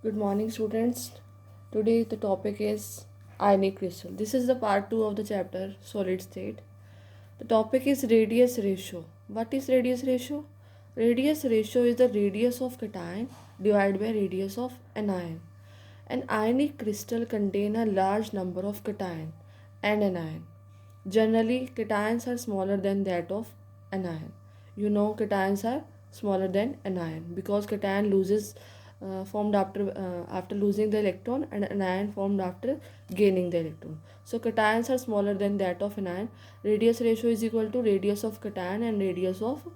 Good morning, students. Today the topic is ionic crystal. This is the part 2 of the chapter solid state. The topic is radius ratio. What is radius ratio? Radius ratio is the radius of cation divided by radius of anion. An ionic crystal contains a large number of cation and anion. Generally, cations are smaller than that of anion. Cations are smaller than anion because cation loses formed after losing the electron and anion formed after gaining the electron. So cations are smaller than that of anion. Radius ratio is equal to radius of cation and radius of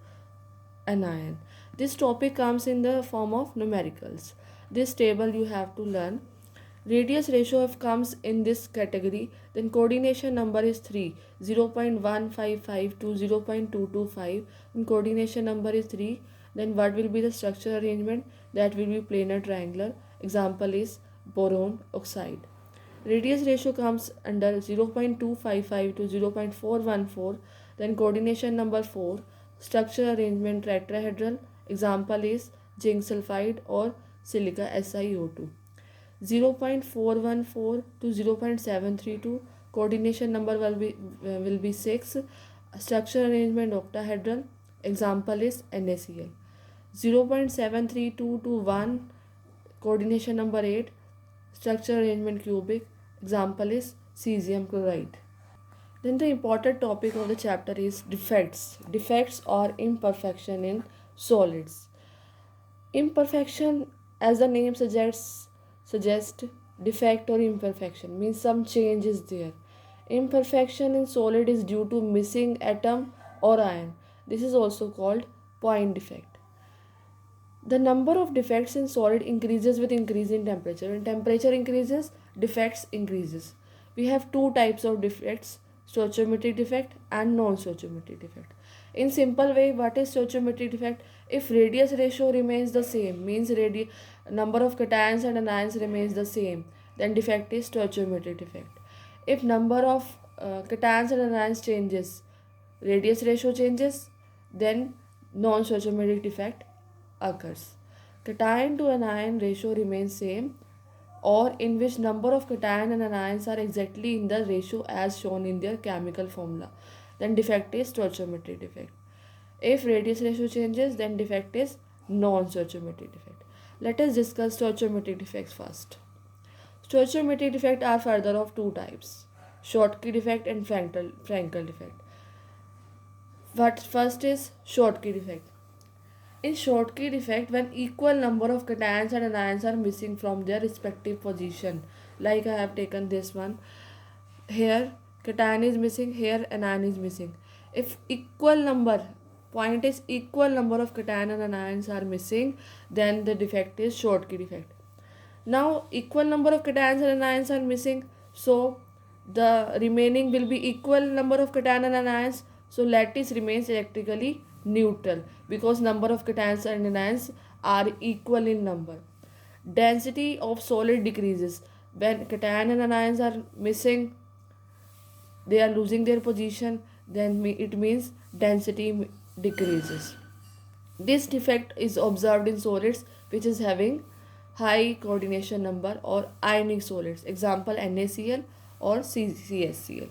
anion. This topic comes in the form of numericals. This table you have to learn. Radius ratio if comes in this category, then coordination number is 3, 0.155 to 0.225. And coordination number is 3, then what will be the structure arrangement? That will be planar triangular. Example is boron oxide. Radius ratio comes under 0.255 to 0.414. Then coordination number 4, structure arrangement tetrahedral. Example is zinc sulfide or silica SiO2. 0.414 to 0.732, coordination number will be 6, structure arrangement octahedral. Example is NaCl. 0.732 to 1, coordination number 8, structure arrangement cubic. Example is cesium chloride. Then the important topic of the chapter is defects or imperfection in solids. Imperfection, as the name suggest defect or imperfection, means some change is there. Imperfection in solid is due to missing atom or ion. This is also called point defect. The number of defects in solid increases with increase in temperature. When temperature increases, defects increases. We have two types of defects: stoichiometric defect and non-stoichiometric defect. In simple way, what is stoichiometric defect? If radius ratio remains the same, means number of cations and anions remains the same, then defect is stoichiometric defect. If number of cations and anions changes, radius ratio changes, then non-stoichiometric defect occurs. Cation to anion ratio remains same, or in which number of cation and anions are exactly in the ratio as shown in their chemical formula, then defect is stoichiometric defect. If radius ratio changes, then defect is non-stoichiometric defect. Let us discuss stoichiometric defects first. Stoichiometric defects are further of two types: Schottky defect and Frankel defect. What first is Schottky defect? In Schottky defect, when equal number of cations and anions are missing from their respective position, like I have taken this one, here cation is missing, here anion is missing. If point is equal number of cation and anions are missing, then the defect is Schottky defect. Now equal number of cations and anions are missing, so the remaining will be equal number of cation and anions, so lattice remains electrically neutral because number of cations and anions are equal in number. Density of solid decreases when cation and anions are missing, they are losing their position, then it means density decreases. This defect is observed in solids which is having high coordination number or ionic solids. Example NaCl or CSCl.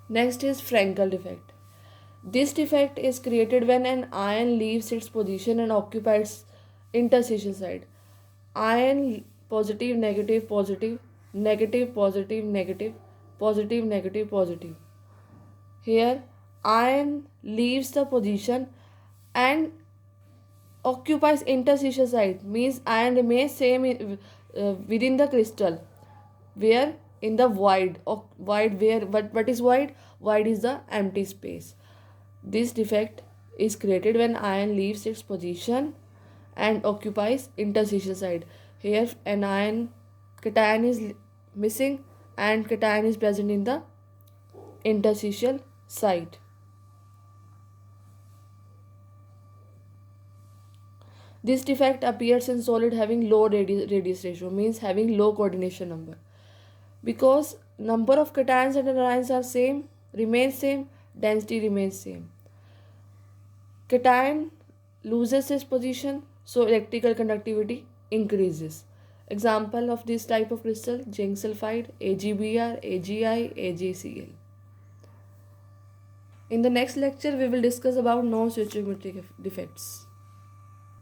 Next is Frankel defect. This defect is created when an ion leaves its position and occupies interstitial side. Ion positive, negative, positive, negative, positive, negative, positive, negative, positive. Here ion leaves the position and occupies interstitial site, means ion remains same within the crystal, where in the void where what is void is the empty space. This defect is created when ion leaves its position and occupies interstitial site. Here an cation is missing and cation is present in the interstitial site. This defect appears in solid having low radius ratio, means having low coordination number. Because number of cations and anions are same, remains same, density remains same. Cation loses its position, so electrical conductivity increases. Example of this type of crystal: zinc sulfide, AgBr, AgI, AgCl. In the next lecture, we will discuss about non-stoichiometric defects.